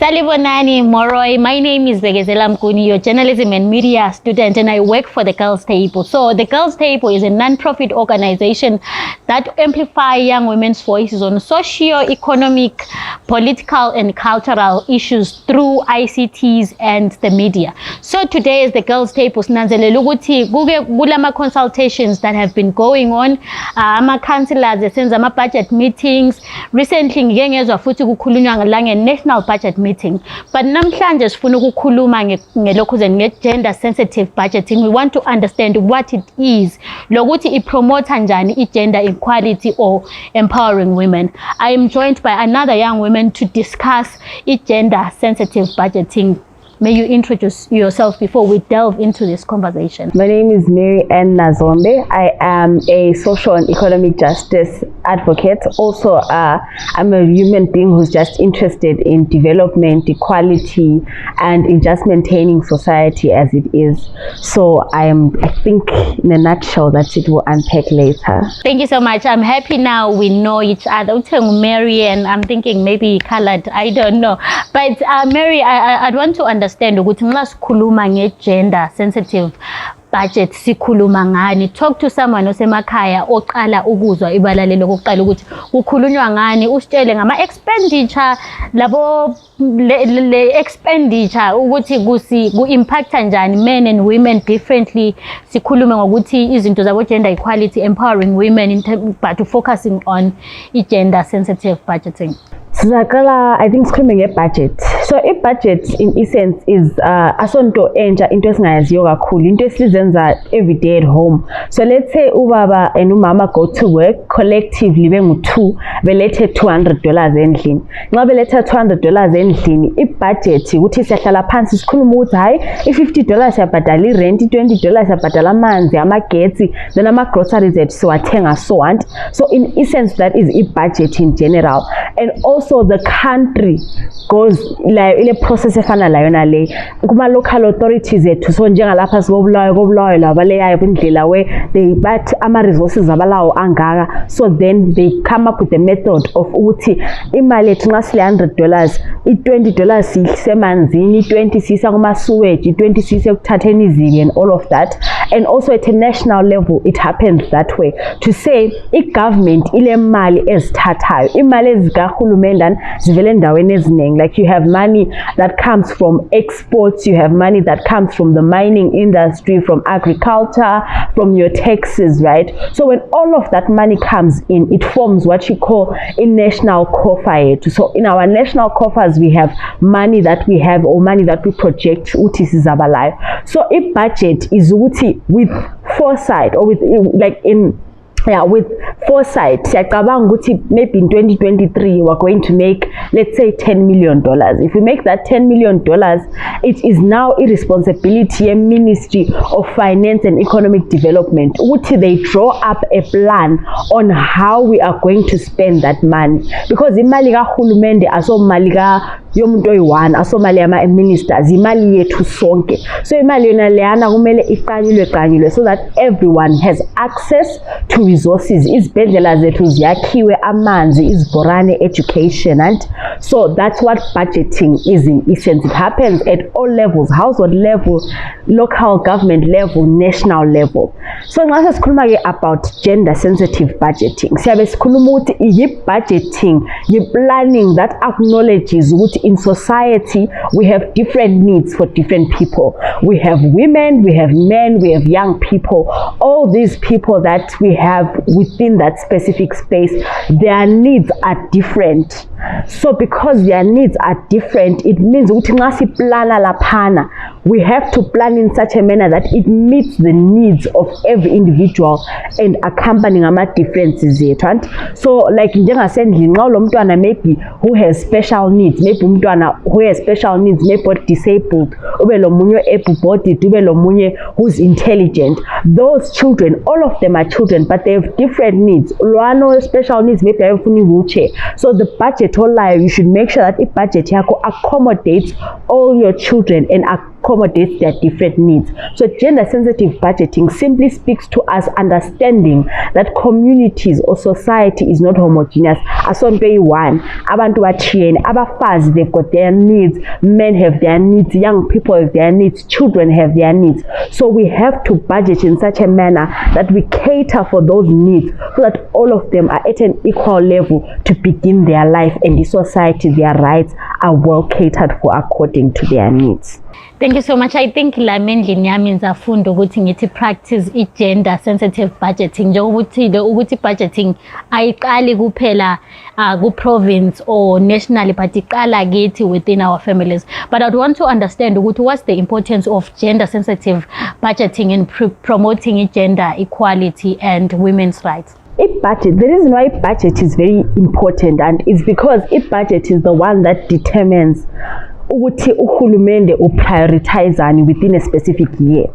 Salibonani Moroi. My name is Bekezela Mguni, your journalism and media student, and I work for the Girls Table. So the Girls Table is a non-profit organization that amplifies young women's voices on socio-economic, political and cultural issues through ICTs and the media. So today is the Girls Table. Sinanzelela ukuthi kulama consultations that have been going on, ama councillors esenza ama budget meetings. Recently ngike ngezwa futhi kukhulunywa la nge-national budget meeting, but namhlanje sifuna ukukhuluma ngelokhuze nge-gender sensitive budgeting. We want to understand what it is, lokuthi ipromota njani i-gender equality or empowering women. I am joined by another young woman to discuss gender sensitive budgeting. May you introduce yourself before we delve into this conversation. My name is Mary Anne Nazombe. I am a social and economic justice advocate. Also, I'm a human being who's just interested in development, equality, and in just maintaining society as it is. So I think in a nutshell that it will unpack later. Thank you so much. I'm happy now we know each other. Mary, and I'm thinking maybe colored, I don't know. But Mary, I'd want to understand ukuthi nxa sikhuluma nge-gender sensitive budget sikhuluma ngani. Talk to someone osemakhaya oqala ukuzwa ibalalelo kokuqala ukuthi kukhulunywa ngani, usitshele ngama expenditure labo le expenditure ukuthi ku-impacta njani men and women differently. Sikhulume ngokuthi izinto zabo gender equality, empowering women, but focusing on gender sensitive budgeting. I think screaming a budget. So a budget in essence is asonto entsha into esingayaziyo kakhulu, into esizenza every day at home. So let's say ubaba and umama go to work collectively bengu-2 belethe $200 endlini. Nxa belethe $200 endlini, i-budget ukuthi siyahlala phansi sikhuluma ukuthi hayi i-$50 siyabhadala i-rent, i-$20 siyabhadala amanzi, amagetsi, then ama-groceries ethu siwathenga so and. So in essence that is i-budget in general. And also the country goes like in a process efana la yona le kuma local authorities ethu, so njengalapha sikobulawayo laba leyayo indlela where they but ama resources abalawo angaka, so then they come up with a method of ukuthi imali ethu nxa sile $100, i-$20 sisemanzini, i-20 sisa kuma sewage, i-20 sisa ekuthatheni izibi and all of that. And also at a national level it happens that way, to say i-government ile mali ezithathayo, imali ezikahulumende zivele endaweni eziningi. Like you have money that comes from exports, you have money that comes from the mining industry, from agriculture, from your taxes, right? So when all of that money comes in, it forms what you call a national coffer. So in our national coffers we have money that we have or money that we project uthi sizabalayo. So a budget is uthi with foresight or with with foresight. Maybe in 2023 we're going to make, let's say, $10 million. If we make that $10 million, it is now a responsibility and Ministry of Finance and Economic Development. They draw up a plan on how we are going to spend that money, because imali kahulumende aso mali ka yomuntu oyi-1 aso mali yama ministers, imali yethu sonke. So imali yona leyana kumele iqanyulwe so that everyone has access to resources. Izibhedlela zethu ziyakhiwe, amanzi, izibhorane, education, and so that's what budgeting is in essence. It happens at all levels: household level, local government level, national level. So nxa sikhuluma ke about gender sensitive budgeting, siyabe sikhuluma ukuthi i-budgeting, i-planning that acknowledges ukuthi in society we have different needs for different people. We have women, we have men, we have young people. All these people that we have within that specific space, their needs are different. So because their needs are different, it means ukuthi nxa siplana laphana, we have to plan in such a manner that it meets the needs of every individual and accompanying ama differences yethu. So like njengasendlini nxa lo mntwana maybe who has special needs, maybe umntwana who has special needs, maybe disabled, ube lo munye able-bodied, ube lo munye who's intelligent, those children, all of them are children, but they have different needs. Lwana special needs, maybe they have a wheelchair. So the budget whole life, you should make sure that the budget yako accommodates all your children and accommodates their different needs. So gender sensitive budgeting simply speaks to us understanding that communities or society is not homogeneous. Asonto one, abantu bachiyene, abafazi, they've got their needs, men have their needs, young people have their needs, children have their needs. So we have to budget in such a manner that we cater for those needs so that all of them are at an equal level to begin their life, and the society, their rights are well catered for according to their needs. Thank you so much. I think la endlini yami ngizafunda ukuthi ngithi practice i-gender sensitive budgeting njengokuthi ukuthi budgeting ayiqali kuphela ku-province or nationally, but iqala kithi within our families. But I'd want to understand ukuthi what's the importance of gender sensitive budgeting in promoting gender equality and women's rights. Budget, the reason why budget is very important, and it's because budget is the one that determines ukuthi uhulumende prioritizani within a specific year.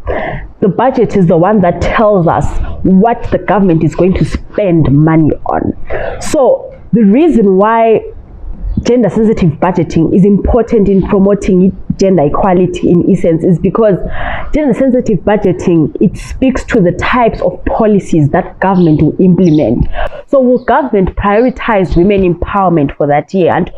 The budget is the one that tells us what the government is going to spend money on. So the reason why gender sensitive budgeting is important in promoting gender equality in essence is because gender sensitive budgeting, it speaks to the types of policies that government will implement. So will government prioritize women empowerment for that year? And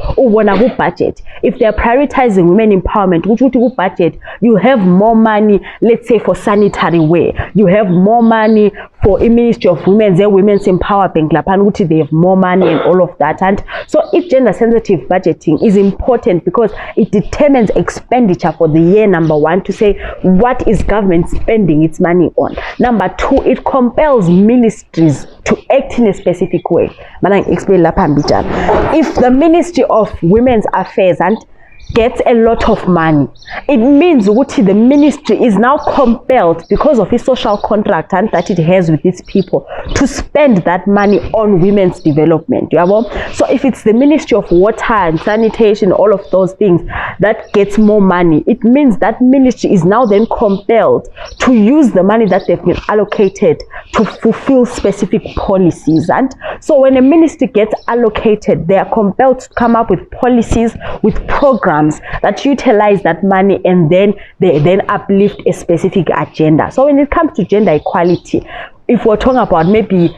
budget, if they are prioritizing women empowerment, which would budget, you have more money, let's say for sanitary wear, you have more money for a Ministry of Women's Empowerment, they have more money and all of that. And so if gender sensitive budgeting is important because it determines expenditure for the year, number one, to say what is government spending its money on. Number two, it compels ministries to act in a specific way. If the Ministry of Women's Affairs and gets a lot of money, it means the ministry is now compelled, because of its social contract and that it has with its people, to spend that money on women's development. So if it's the Ministry of Water and Sanitation, all of those things that gets more money, it means that ministry is now then compelled to use the money that they've been allocated to fulfill specific policies. And so when a ministry gets allocated, they are compelled to come up with policies, with programs that utilize that money, and then they then uplift a specific agenda. So when it comes to gender equality, if we're talking about maybe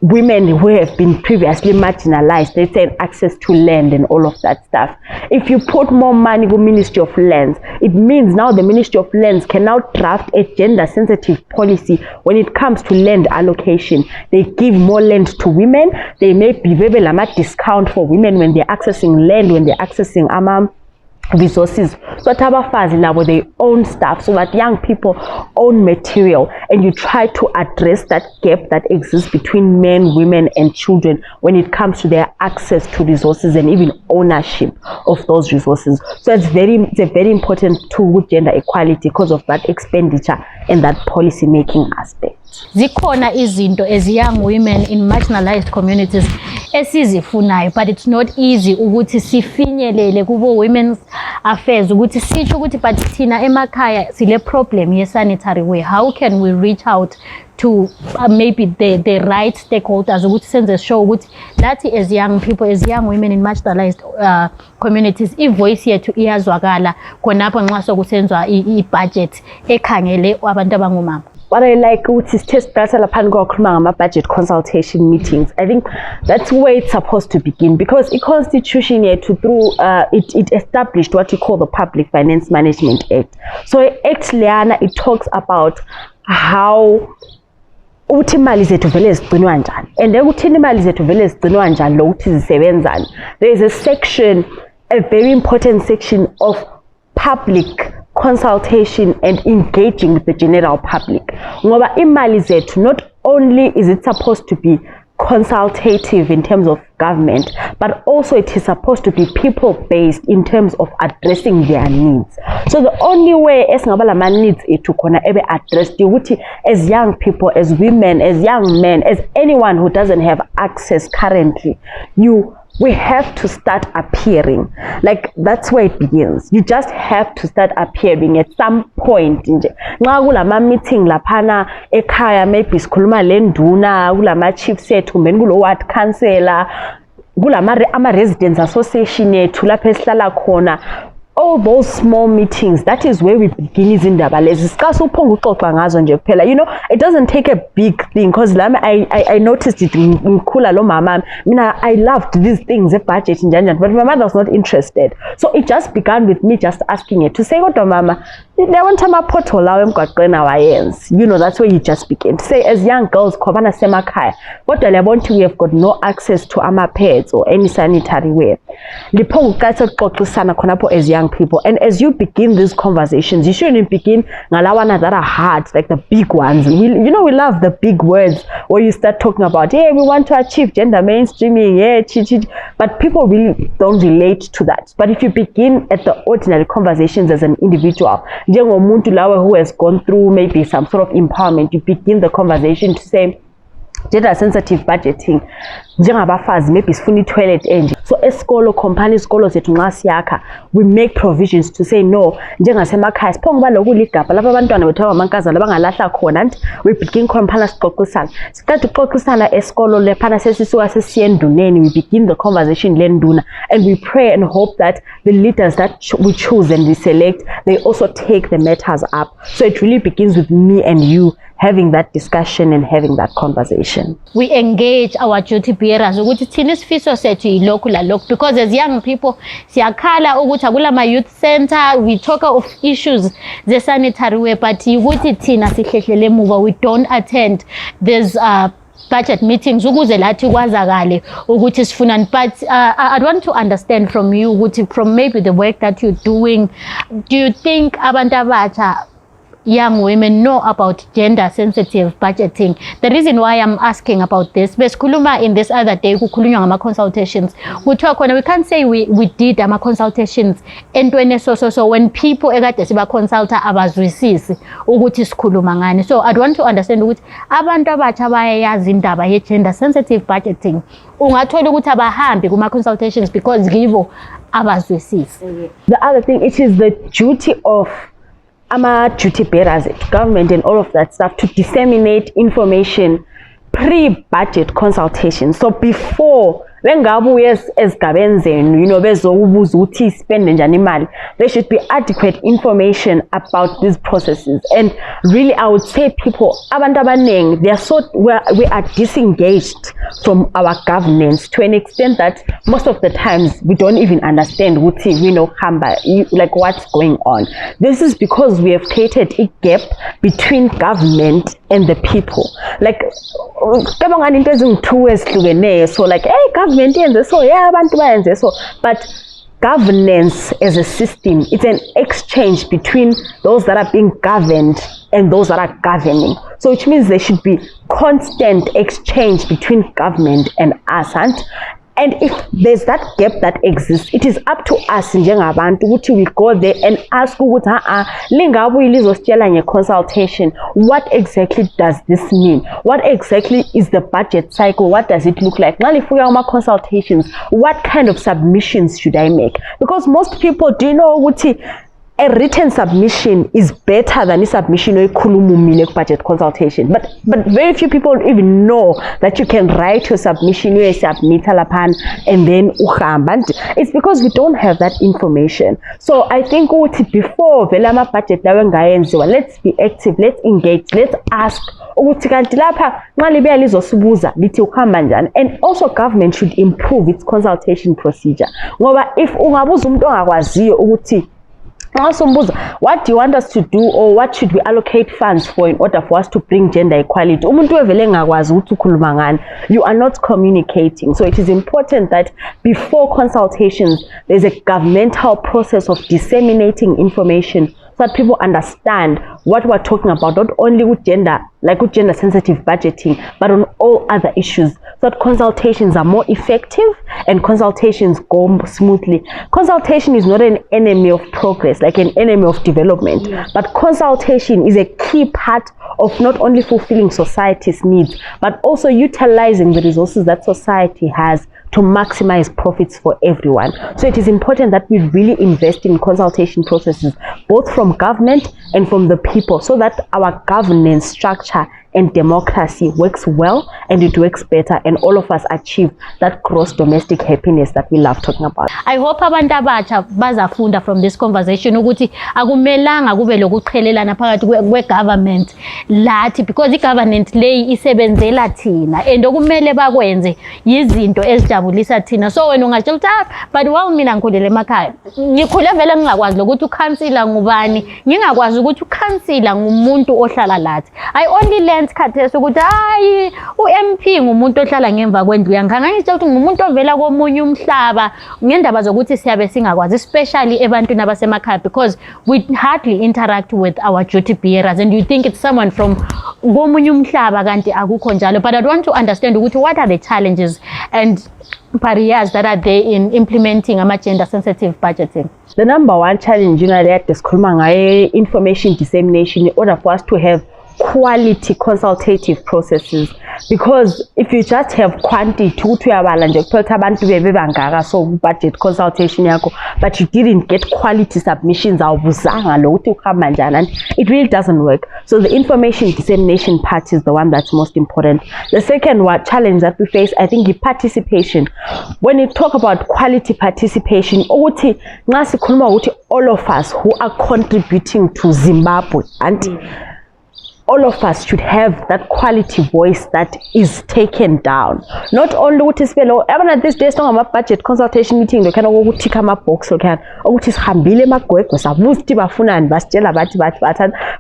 women who have been previously marginalized, let's say access to land and all of that stuff, if you put more money with Ministry of Lands, it means now the Ministry of Lands can now draft a gender sensitive policy when it comes to land allocation. They give more land to women. They may be very discount for women when they're accessing land, when they're accessing resources. So abafazi now they own stuff, so that young people own material, and you try to address that gap that exists between men, women and children when it comes to their access to resources and even ownership of those resources. So it's a very important tool with gender equality because of that expenditure and that policy making aspect. Zikhona izinto as young women in marginalized communities esizifunayo, but it's not easy ukuthi sifinyelele kubo women's affairs ukuthi sisho ukuthi but thina emakhaya sile problem ye sanitary way. How can we reach out to maybe the right stakeholders ukuthi senze show ukuthi that as young people, as young women in marginalized communities, i-voice yethu iyazwakala khonapho nxa sokusenzwa i-budget ekhangele abantu abangomama? What I like is test budget consultation meetings. I think that's where it's supposed to begin, because the constitution here through it established what you call the Public Finance Management Act. So Act Liana, it talks about how imali zethu vele zigcinwa njani, and then imali zethu vele zigcinwa njani lokuthi zisebenzani. There is a section, a very important section of public consultation and engaging with the general public. Ngoba imali zethu, not only is it supposed to be consultative in terms of government, but also it is supposed to be people-based in terms of addressing their needs. So the only way esingaba needs to ebe addressed as young people, as women, as young men, as anyone who doesn't have access currently, we have to start appearing. Like, that's where it begins. You just have to start appearing at some point. Nxa kulama meeting laphana ekhaya, maybe sikhuluma lenduna, kulama chief sethu, kulo ward councillor, kulama residents association yethu lapho esihlala khona, all those small meetings, that is where we begin izindaba lezi. Sikaso uphonga uxoxa ngazo nje kuphela. You know, it doesn't take a big thing, because I noticed it ngikhula lo mama. I loved these things, a budget njani, but my mother was not interested. So it just began with me just asking her to say, "Kodwa mama, one time pothole lawo emgwaqweni awayenzi." You know, that's where you just begin to say, as young girls khona semakhaya, kodwa liyabona we have got no access to ama-pads or any sanitary wear. Liphonga uqala ukuxoxisana khonapho as young people, and as you begin these conversations, you shouldn't begin ngalawana that are hard, like the big ones. We love the big words where you start talking about, hey, we want to achieve gender mainstreaming, yeah, but people really don't relate to that. But if you begin at the ordinary conversations as an individual, njengomuntu lawe who has gone through maybe some sort of empowerment, you begin the conversation to say, gender sensitive budgeting, njengabafazi maybe sifuna i-toilet enje. So esikolo company isikolo zethu nxa siyakha, we make provisions to say no, njengasemakhaya siphonga kuba lokuligabha lapha abantwana bethu abamankazana bangalahla khona, and we begin khompana sixoxisana. Siqeda ukuxoxisana esikolo lephana sesisuka sesiye enduneni, we begin the conversation lenduna, and we pray and hope that the leaders that we choose and we select, they also take the matters up. So it really begins with me and you having that discussion and having that conversation. We engage our duty bearers ukuthi thina isifiso sethu yilokhu lalokhu, because as young people siyakhala ukuthi akula ma youth center, we talk of issues the sanitary wear, but ukuthi thina sihlehlele emuva, we don't attend these budget meetings ukuze lathi kwazakale ukuthi sifunani. But I want to understand from you ukuthi, from maybe the work that you're doing, do you think abantu abatsha, young women, know about gender sensitive budgeting? The reason why I'm asking about this, besikhuluma in this other day kukhulunywa ngama consultations, we can't say we did ama consultations entweni so when people ekade siba consulta abazwisisi ukuthi sikhuluma ngani. So I'd want to understand ukuthi abantu abatsha bayayazi indaba ye gender sensitive budgeting, ungathola ukuthi abahambi kuma consultations because givo abazwisisi. The other thing, it is the duty of duty bearers, government and all of that stuff to disseminate information pre-budget consultation. So before wengabuye esigabeni zenu, bezokubuza ukuthi spend njani imali, there should be adequate information about these processes. And really, I would say people, abantu abaningi, we are disengaged from our governance to an extent that most of the times we don't even understand like what's going on. This is because we have created a gap between government and the people. Like so like, hey, government and so, yeah, abantu so, but governance as a system, it's an exchange between those that are being governed and those that are governing. So which means there should be constant exchange between government and us. And if there's that gap that exists, it is up to us njengabantu ukuthi we go there and ask ukuthi lingabuye lizositshela nge-consultation, what exactly does this mean? What exactly is the budget cycle? What does it look like? Nxa lifika kuma-consultations, what kind of submissions should I make? Because most people, do you know ukuthi a written submission is better than a submission oyikhuluma budget consultation, but very few people even know that you can write your submission, you submit laphan and then uhamba. It's because we don't have that information. So I think before vele ama budget lawe ngayenziwa, let's be active, let's engage, let's ask ukuthi kanti lapha nxa libuya lizosibuza lithi ukuhamba njani. And also government should improve its consultation procedure, ngoba if ungabuza umuntu ongakwaziyo ukuthi what do you want us to do, or what should we allocate funds for in order for us to bring gender equality, you are not communicating. So it is important that before consultations, there's a governmental process of disseminating information so that people understand what we're talking about, not only with gender, like with gender sensitive budgeting, but on all other issues, so that consultations are more effective and consultations go smoothly. Consultation is not an enemy of progress, like an enemy of development, but consultation is a key part of not only fulfilling society's needs, but also utilizing the resources that society has to maximize profits for everyone. So it is important that we really invest in consultation processes, both from government and from the people, so that our governance structure and democracy works well, and it works better, and all of us achieve that gross domestic happiness that we love talking about. I hope abantu abatsha bazafunda from this conversation ukuthi akumelanga kube lokuqhelelana phakathi kwe-government lathi, because i-government leyi isebenzela thina and okumele bakwenze yizinto ezijabulisa thina. So wena ungatshela ukuthi but while mina ngikhulele emakhaya, ngikhule vele ngingakwazi lokuthi ukhansila ngubani, ngingakwazi ukuthi ukhansila ngumuntu ohlala lathi. I only learned khathesi ukuthi hayi u-MP ngumuntu ohlala ngemva kwendlu yanganga, ngitshela ukuthi ngumuntu ovela komunye umhlaba ngendaba zokuthi siyabe singakwazi, especially ebantwini abasemakhaya, because we hardly interact with our duty bearers and you think it's someone from komunye umhlaba kanti akukho njalo. But I want to understand ukuthi what are the challenges and barriers that are there in implementing gender sensitive budgeting. The number one challenge information dissemination in order for us to have quality consultative processes, because if you just have quantity so budget consultation yakho, but you didn't get quality submissions, it really doesn't work. So the information dissemination part is the one that's most important. The second challenge that we face, I think, is participation. When you talk about quality participation, all of us who are contributing to Zimbabwe, and all of us should have that quality voice that is taken down. Not only what is below, even at this day, a budget consultation meeting, they can go tick my box, or can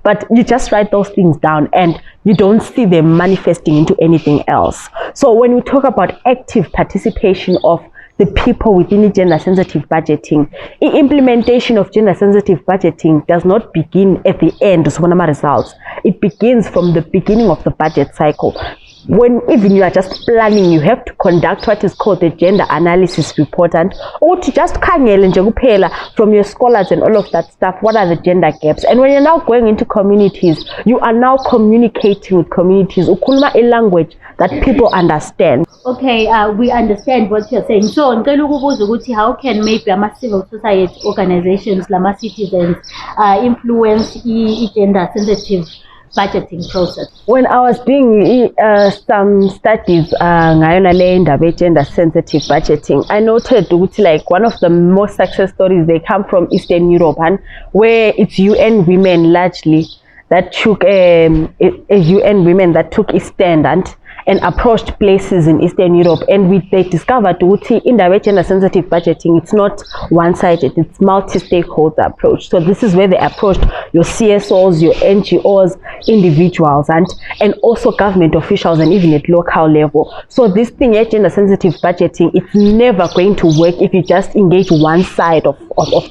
but you just write those things down and you don't see them manifesting into anything else. So when we talk about active participation of the people within gender sensitive budgeting, the implementation of gender sensitive budgeting does not begin at the end of results. It begins from the beginning of the budget cycle. When even you are just planning, you have to conduct what is called the gender analysis report, and or to just from your scholars and all of that stuff, what are the gender gaps. And when you're now going into communities, you are now communicating with communities, ukuluma a language that people understand. Okay, we understand what you're saying. So how can maybe civil society organizations, lama citizens influence gender sensitive budgeting process? When I was doing some studies gender sensitive budgeting, I noted like one of the most success stories, they come from Eastern Europe, and where it's UN women largely that took UN women that took a stand and approached places in Eastern Europe, and they discovered in the gender sensitive budgeting, it's not one-sided, it's multi-stakeholder approach. So this is where they approached your CSOs, your NGOs, individuals, and also government officials, and even at local level. So this thing, gender sensitive budgeting, it's never going to work if you just engage one side of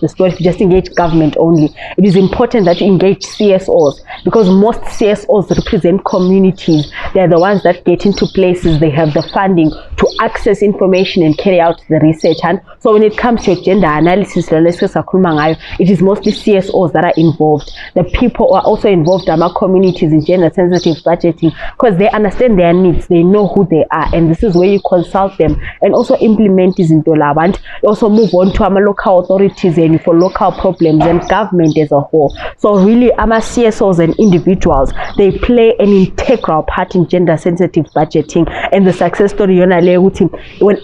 the story, if you just engage government only. It is important that you engage CSOs, because most CSOs represent communities. They're the ones that get into places, they have the funding to access information and carry out the research. And so when it comes to gender analysis, it is mostly CSOs that are involved. The people who are also involved are communities in gender sensitive budgeting, because they understand their needs, they know who they are, and this is where you consult them and also implement this into lab, and also move on to local authorities and for local problems and government as a whole. So really, CSOs and individuals, they play an integral part in gender sensitive budgeting. And the success story, when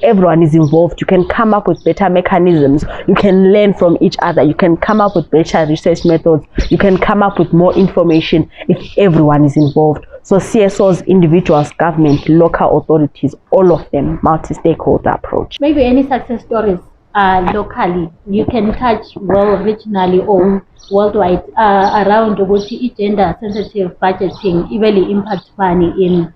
everyone is involved, you can come up with better mechanisms, you can learn from each other, you can come up with better research methods, you can come up with more information if everyone is involved. So CSOs, individuals, government, local authorities, all of them, multi-stakeholder approach. Maybe any success stories locally you can touch, well, regionally or worldwide, around gender sensitive budgeting, really impact money in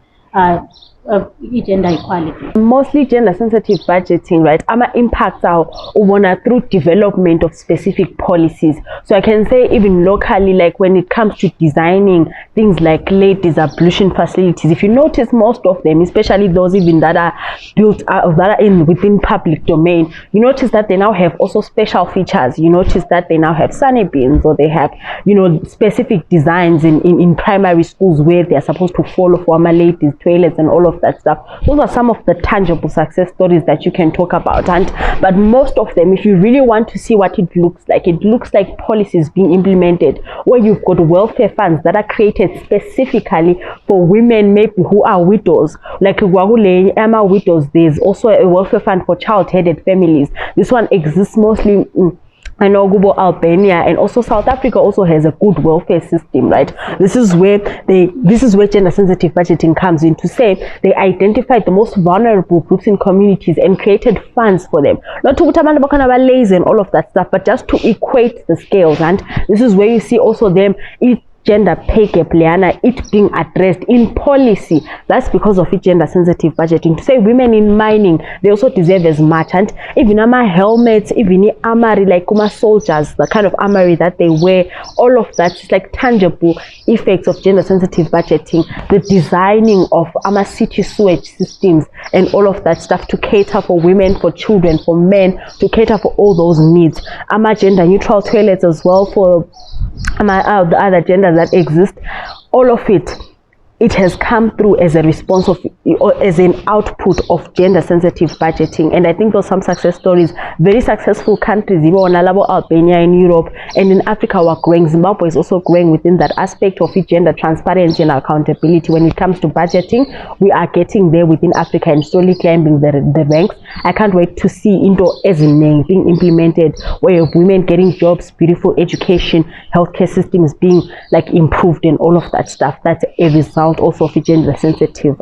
gender equality. Mostly gender sensitive budgeting, right? Impacts are through development of specific policies. So I can say even locally, like when it comes to designing things like ladies ablution facilities, if you notice most of them, especially those even that are built within public domain, you notice that they now have also special features. You notice that they now have sunny bins, or they have, specific designs in primary schools where they are supposed to follow former ladies toilets and all of of that stuff. Those are some of the tangible success stories that you can talk about. But most of them, if you really want to see what it looks like policies being implemented where you've got welfare funds that are created specifically for women maybe who are widows. Like Emma widows, there's also a welfare fund for child-headed families. This one exists mostly I know Albania, and also South Africa also has a good welfare system, right? This is where gender sensitive budgeting comes in, to say they identified the most vulnerable groups in communities and created funds for them. Not to put a lazy and all of that stuff, but just to equate the scales. And this is where you see also them gender pay gap, it being addressed in policy. That's because of gender sensitive budgeting, to say women in mining, they also deserve as much. And even helmets, even armory, like soldiers, the kind of armory that they wear, all of that is like tangible effects of gender sensitive budgeting. The designing of city sewage systems and all of that stuff to cater for women, for children, for men, to cater for all those needs. Gender neutral toilets as well for the other genders that exist. All of it has come through as a response of, or as an output of gender sensitive budgeting. And I think those are some success stories. Very successful countries, even Albania in Europe and in Africa, were growing. Zimbabwe is also growing within that aspect of gender transparency and accountability. When it comes to budgeting, we are getting there within Africa and slowly climbing the ranks. I can't wait to see into as being implemented, where you have women getting jobs, beautiful education, healthcare systems being like improved, and all of that stuff. That's a result also of gender sensitive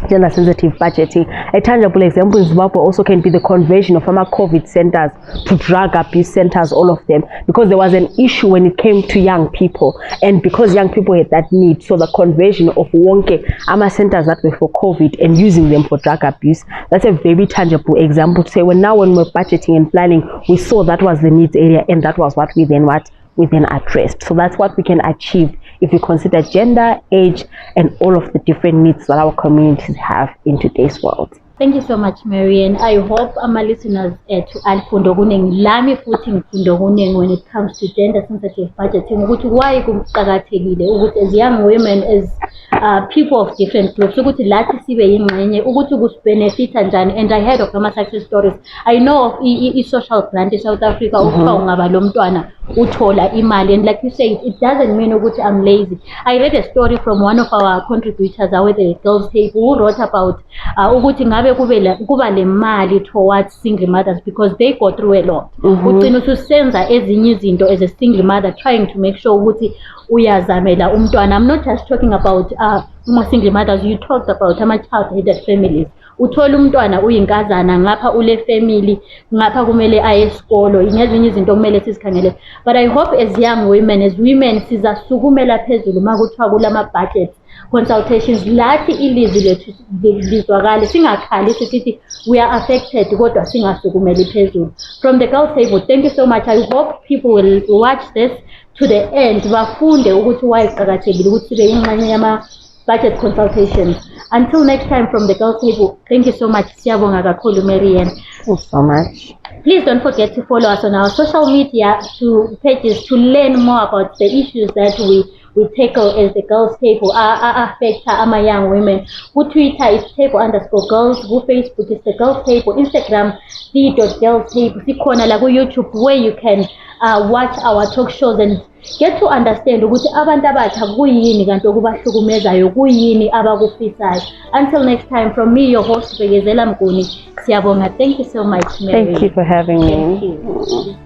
budgeting. A tangible example in Zimbabwe also can be the conversion of COVID centers to drug abuse centers, all of them, because there was an issue when it came to young people, and because young people had that need, so the conversion of wonke centers that were for COVID and using them for drug abuse. That's a very tangible example to say, when we're budgeting and planning, we saw that was the needs area, and that was what we then addressed. So that's what we can achieve if we consider gender, age, and all of the different needs that our communities have in today's world. Thank you so much, Mary Anne. I hope our listeners to alfundo kuningi lami futhi ngifundo kuningi when it comes to gender sensitive budgeting, ukuthi why kuqakathekile ukuthi as young women, as people of different groups, ukuthi lathi sibe yingxenye, ukuthi kusibenefita njani. And I heard of some success stories. I know of social grant in South Africa, ukuthiwa ungaba lo mntwana uthola imali, and like you said, it doesn't mean ukuthi I'm lazy. I read a story from one of our contributors with the Girls Table, who wrote about ukuthi ngabe kuba le mali towards single mothers because they go through a lot. Ugcina ususenza ezinye izinto as a single mother, trying to make sure ukuthi uyazamela umntwana. I'm not just talking about single mothers. You talked about child-headed families. Uthola umntwana uyinkazana, ngapha ule family, ngapha kumele aye esikolo, ingezinye izinto kumele sizikhangele. But I hope as young women, as women, sizasukumela phezulu makuthiwa kulama budget consultations, lathi ilizwi lethu lizwakale, singakhali sithi we are affected kodwa singasukumeli phezulu. From the Girls Table, thank you so much. I hope people will watch this to the end, bafunde ukuthi why iqhakathekile ukuthi sibe ingxenye yama budget consultations. Until next time, from the Girls Table, thank you so much. Siyabonga kakhulu, Mary Anne. Thanks so much. Please don't forget to follow us on our social media pages to learn more about the issues that we tackle as the Girls Table affect our young women. Who Twitter is table_girls, who Facebook is the Girls Table, Instagram the.girls table, sikhona la ku YouTube where you can watch our talk shows and get to understand ukuthi abantu abatsha kuyini kanti okubahlukumezayo, kuyini abakufisayo. Until next time, from me, your host Bekezela Mguni, siyabonga. Thank you so much, Mary. Thank you for having me. Thank you.